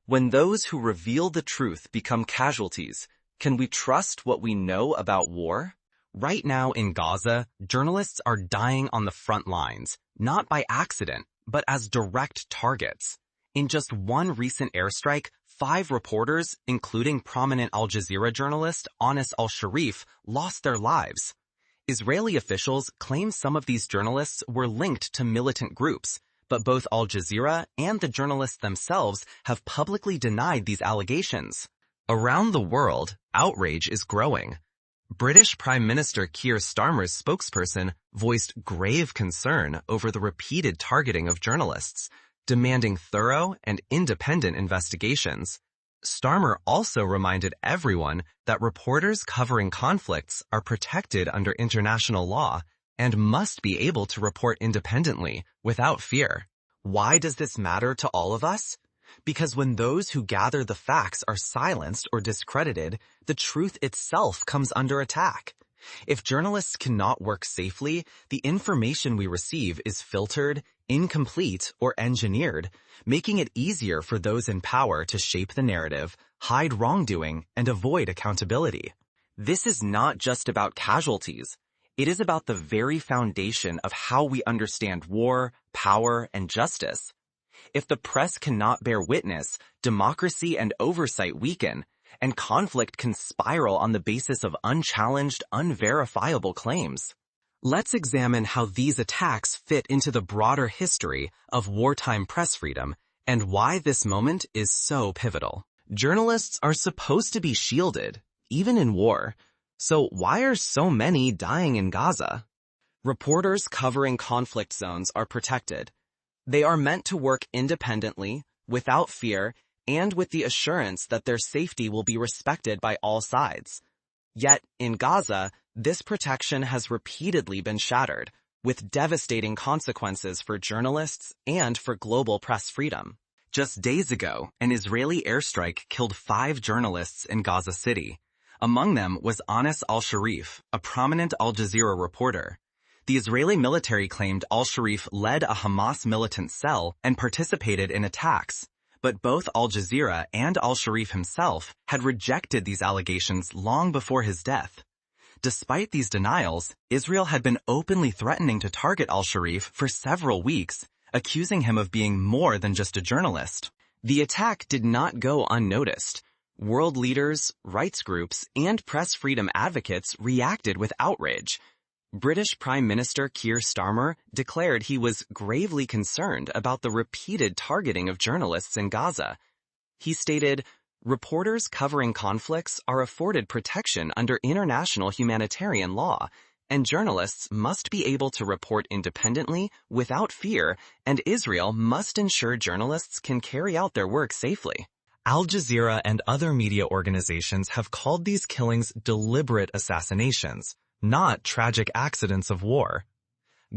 When those who reveal the truth become casualties, can we trust what we know about war? Right now in Gaza, journalists are dying on the front lines, not by accident, but as direct targets. In just one recent airstrike, 5 reporters, including prominent Al Jazeera journalist Al-Sharif, lost their lives. Israeli officials claim some of these journalists were linked to militant groups, but both Al Jazeera and the journalists themselves have publicly denied these allegations. Around the world, outrage is growing. British Prime Minister Keir Starmer's spokesperson voiced grave concern over the repeated targeting of journalists, demanding thorough and independent investigations. Starmer also reminded everyone that reporters covering conflicts are protected under international law and must be able to report independently without fear. Why does this matter to all of us? Because when those who gather the facts are silenced or discredited, the truth itself comes under attack. If journalists cannot work safely, the information we receive is filtered, incomplete, or engineered, making it easier for those in power to shape the narrative, hide wrongdoing, and avoid accountability. This is not just about casualties. It is about the very foundation of how we understand war, power, and justice. If the press cannot bear witness, democracy and oversight weaken, and conflict can spiral on the basis of unchallenged, unverifiable claims. Let's examine how these attacks fit into the broader history of wartime press freedom and why this moment is so pivotal. Journalists are supposed to be shielded, even in war. So why are so many dying in Gaza? Reporters covering conflict zones are protected. They are meant to work independently, without fear, and with the assurance that their safety will be respected by all sides. Yet, in Gaza, this protection has repeatedly been shattered, with devastating consequences for journalists and for global press freedom. Just days ago, an Israeli airstrike killed 5 journalists in Gaza City. Among them was Al-Sharif, a prominent Al Jazeera reporter. The Israeli military claimed Al-Sharif led a Hamas militant cell and participated in attacks, but both Al Jazeera and Al-Sharif himself had rejected these allegations long before his death. Despite these denials, Israel had been openly threatening to target Al-Sharif for several weeks, accusing him of being more than just a journalist. The attack did not go unnoticed. World leaders, rights groups, and press freedom advocates reacted with outrage. British Prime Minister Keir Starmer declared he was gravely concerned about the repeated targeting of journalists in Gaza. He stated, "Reporters covering conflicts are afforded protection under international humanitarian law, and journalists must be able to report independently, without fear, and Israel must ensure journalists can carry out their work safely." Al Jazeera and other media organizations have called these killings deliberate assassinations, not tragic accidents of war.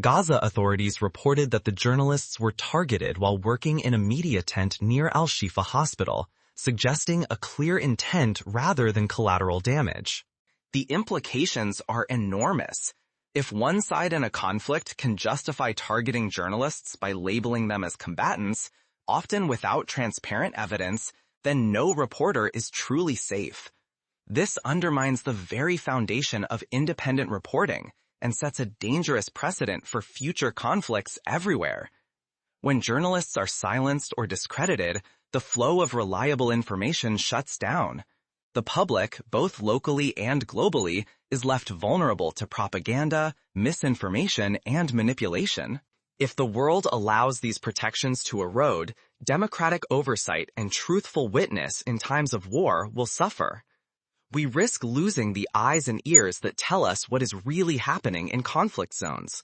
Gaza authorities reported that the journalists were targeted while working in a media tent near Al-Shifa Hospital, suggesting a clear intent rather than collateral damage. The implications are enormous. If one side in a conflict can justify targeting journalists by labeling them as combatants, often without transparent evidence, then no reporter is truly safe. This undermines the very foundation of independent reporting and sets a dangerous precedent for future conflicts everywhere. When journalists are silenced or discredited, the flow of reliable information shuts down. The public, both locally and globally, is left vulnerable to propaganda, misinformation, and manipulation. If the world allows these protections to erode, democratic oversight and truthful witness in times of war will suffer. We risk losing the eyes and ears that tell us what is really happening in conflict zones.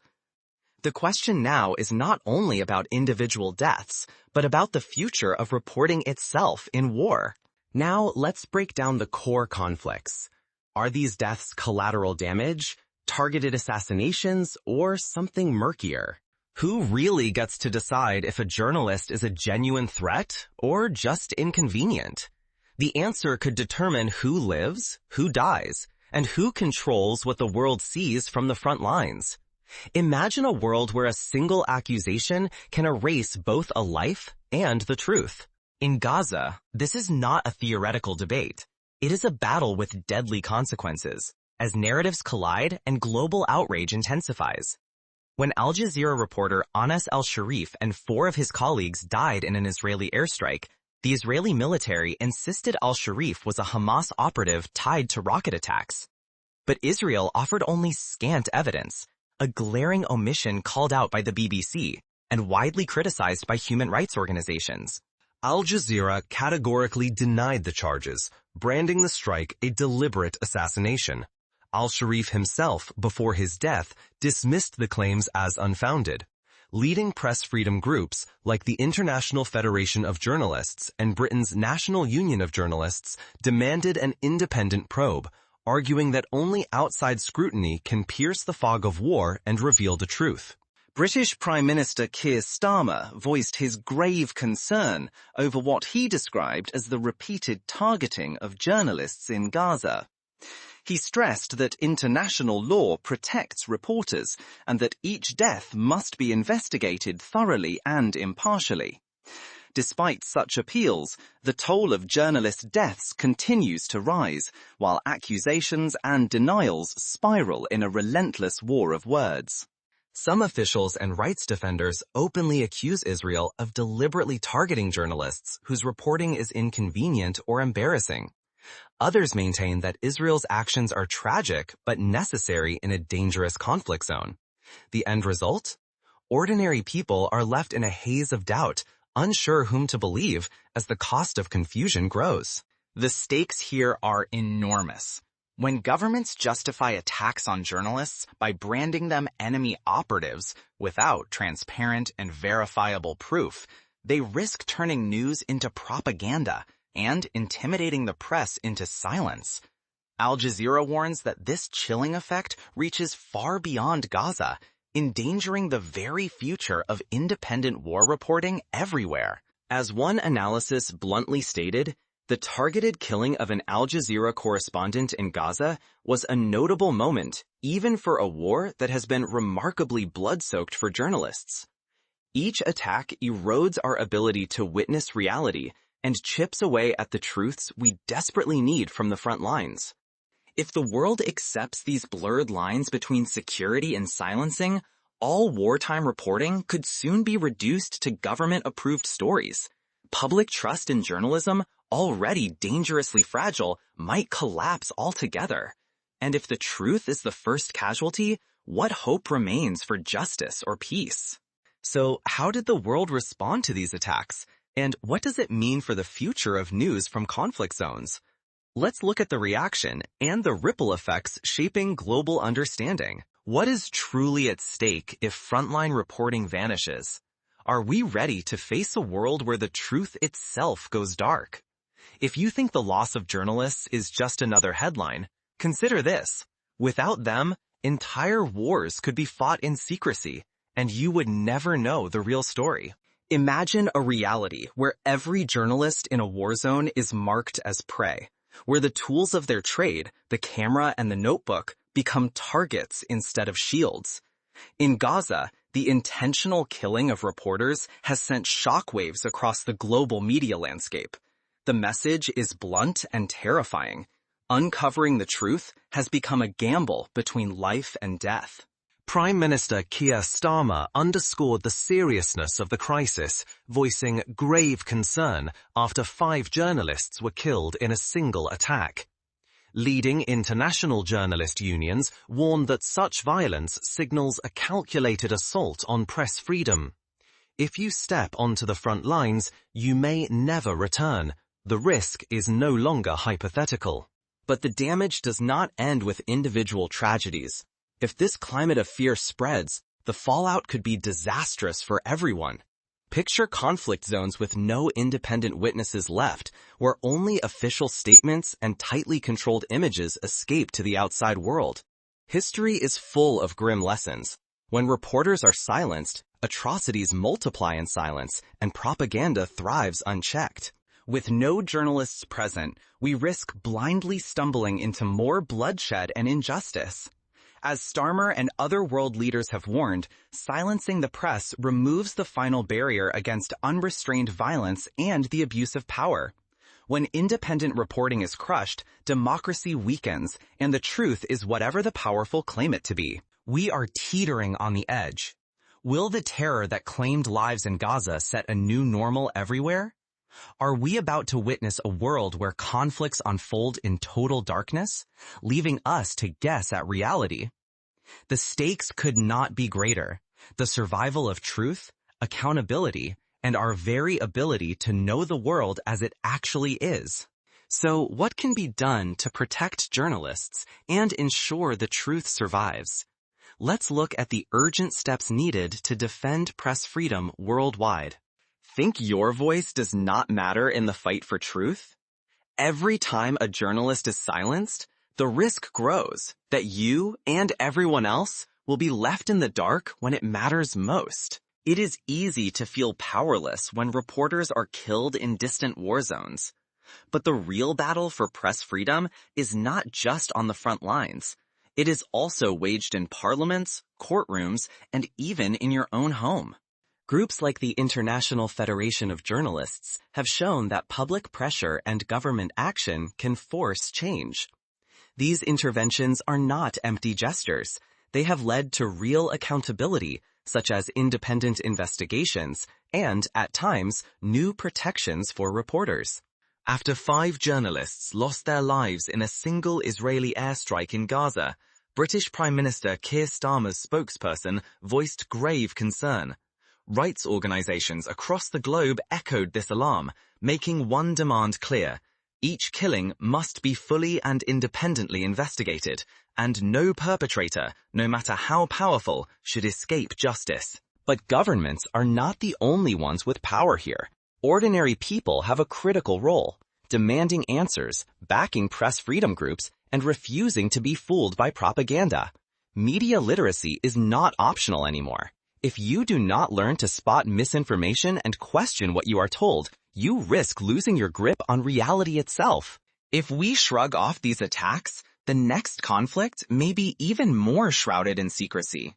The question now is not only about individual deaths, but about the future of reporting itself in war. Now, let's break down the core conflicts. Are these deaths collateral damage, targeted assassinations, or something murkier? Who really gets to decide if a journalist is a genuine threat or just inconvenient? The answer could determine who lives, who dies, and who controls what the world sees from the front lines. Imagine a world where a single accusation can erase both a life and the truth. In Gaza, this is not a theoretical debate. It is a battle with deadly consequences, as narratives collide and global outrage intensifies. When Al Jazeera reporter Anas Al-Sharif and 4 of his colleagues died in an Israeli airstrike, the Israeli military insisted Al-Sharif was a Hamas operative tied to rocket attacks. But Israel offered only scant evidence, a glaring omission called out by the BBC and widely criticized by human rights organizations. Al Jazeera categorically denied the charges, branding the strike a deliberate assassination. Al-Sharif himself, before his death, dismissed the claims as unfounded. Leading press freedom groups, like the International Federation of Journalists and Britain's National Union of Journalists, demanded an independent probe, arguing that only outside scrutiny can pierce the fog of war and reveal the truth. British Prime Minister Keir Starmer voiced his grave concern over what he described as the repeated targeting of journalists in Gaza. He stressed that international law protects reporters and that each death must be investigated thoroughly and impartially. Despite such appeals, the toll of journalist deaths continues to rise, while accusations and denials spiral in a relentless war of words. Some officials and rights defenders openly accuse Israel of deliberately targeting journalists whose reporting is inconvenient or embarrassing. Others maintain that Israel's actions are tragic but necessary in a dangerous conflict zone. The end result? Ordinary people are left in a haze of doubt, unsure whom to believe as the cost of confusion grows. The stakes here are enormous. When governments justify attacks on journalists by branding them enemy operatives without transparent and verifiable proof, they risk turning news into propaganda and intimidating the press into silence. Al Jazeera warns that this chilling effect reaches far beyond Gaza, endangering the very future of independent war reporting everywhere. As one analysis bluntly stated, the targeted killing of an Al Jazeera correspondent in Gaza was a notable moment, even for a war that has been remarkably blood-soaked for journalists. Each attack erodes our ability to witness reality and chips away at the truths we desperately need from the front lines. If the world accepts these blurred lines between security and silencing, all wartime reporting could soon be reduced to government-approved stories. Public trust in journalism, already dangerously fragile, might collapse altogether. And if the truth is the first casualty, what hope remains for justice or peace? So how did the world respond to these attacks? And what does it mean for the future of news from conflict zones? Let's look at the reaction and the ripple effects shaping global understanding. What is truly at stake if frontline reporting vanishes? Are we ready to face a world where the truth itself goes dark? If you think the loss of journalists is just another headline, consider this. Without them, entire wars could be fought in secrecy, and you would never know the real story. Imagine a reality where every journalist in a war zone is marked as prey, where the tools of their trade, the camera and the notebook, become targets instead of shields. In Gaza, the intentional killing of reporters has sent shockwaves across the global media landscape. The message is blunt and terrifying. Uncovering the truth has become a gamble between life and death. Prime Minister Keir Starmer underscored the seriousness of the crisis, voicing grave concern after 5 journalists were killed in a single attack. Leading international journalist unions warned that such violence signals a calculated assault on press freedom. If you step onto the front lines, you may never return. The risk is no longer hypothetical. But the damage does not end with individual tragedies. If this climate of fear spreads, the fallout could be disastrous for everyone. Picture conflict zones with no independent witnesses left, where only official statements and tightly controlled images escape to the outside world. History is full of grim lessons. When reporters are silenced, atrocities multiply in silence, and propaganda thrives unchecked. With no journalists present, we risk blindly stumbling into more bloodshed and injustice. As Starmer and other world leaders have warned, silencing the press removes the final barrier against unrestrained violence and the abuse of power. When independent reporting is crushed, democracy weakens, and the truth is whatever the powerful claim it to be. We are teetering on the edge. Will the terror that claimed lives in Gaza set a new normal everywhere? Are we about to witness a world where conflicts unfold in total darkness, leaving us to guess at reality? The stakes could not be greater. The survival of truth, accountability, and our very ability to know the world as it actually is. So what can be done to protect journalists and ensure the truth survives? Let's look at the urgent steps needed to defend press freedom worldwide. Think your voice does not matter in the fight for truth? Every time a journalist is silenced, the risk grows that you and everyone else will be left in the dark when it matters most. It is easy to feel powerless when reporters are killed in distant war zones. But the real battle for press freedom is not just on the front lines. It is also waged in parliaments, courtrooms, and even in your own home. Groups like the International Federation of Journalists have shown that public pressure and government action can force change. These interventions are not empty gestures. They have led to real accountability, such as independent investigations and, at times, new protections for reporters. After 5 journalists lost their lives in a single Israeli airstrike in Gaza, British Prime Minister Keir Starmer's spokesperson voiced grave concern. Rights organizations across the globe echoed this alarm, making one demand clear. Each killing must be fully and independently investigated, and no perpetrator, no matter how powerful, should escape justice. But governments are not the only ones with power here. Ordinary people have a critical role, demanding answers, backing press freedom groups, and refusing to be fooled by propaganda. Media literacy is not optional anymore. If you do not learn to spot misinformation and question what you are told, you risk losing your grip on reality itself. If we shrug off these attacks, the next conflict may be even more shrouded in secrecy.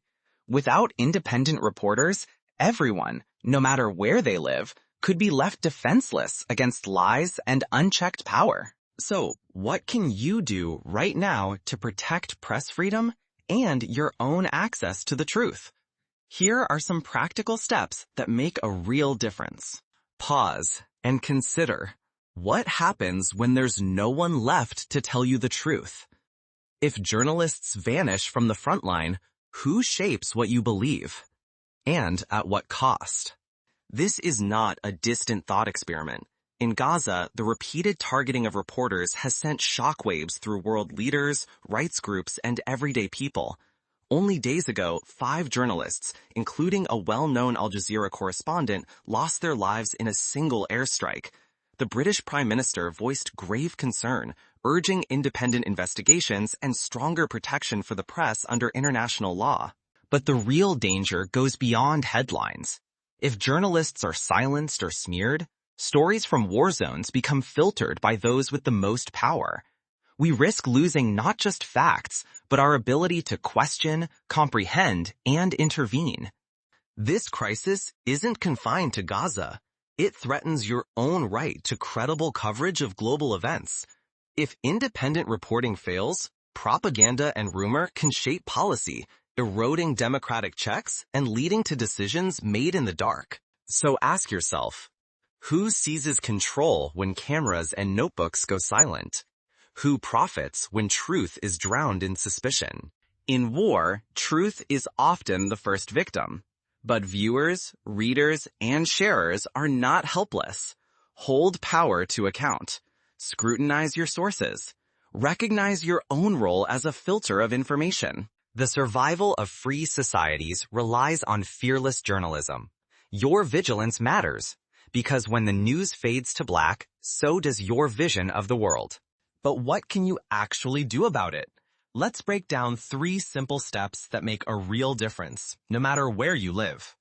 Without independent reporters, everyone, no matter where they live, could be left defenseless against lies and unchecked power. So, what can you do right now to protect press freedom and your own access to the truth? Here are some practical steps that make a real difference. Pause and consider. What happens when there's no one left to tell you the truth? If journalists vanish from the front line, who shapes what you believe? And at what cost? This is not a distant thought experiment. In Gaza, the repeated targeting of reporters has sent shockwaves through world leaders, rights groups, and everyday people. Only days ago, 5 journalists, including a well-known Al Jazeera correspondent, lost their lives in a single airstrike. The British Prime Minister voiced grave concern, urging independent investigations and stronger protection for the press under international law. But the real danger goes beyond headlines. If journalists are silenced or smeared, stories from war zones become filtered by those with the most power. We risk losing not just facts, but our ability to question, comprehend, and intervene. This crisis isn't confined to Gaza. It threatens your own right to credible coverage of global events. If independent reporting fails, propaganda and rumor can shape policy, eroding democratic checks and leading to decisions made in the dark. So ask yourself, who seizes control when cameras and notebooks go silent? Who profits when truth is drowned in suspicion? In war, truth is often the first victim. But viewers, readers, and sharers are not helpless. Hold power to account. Scrutinize your sources. Recognize your own role as a filter of information. The survival of free societies relies on fearless journalism. Your vigilance matters, because when the news fades to black, so does your vision of the world. But what can you actually do about it? Let's break down 3 simple steps that make a real difference, no matter where you live.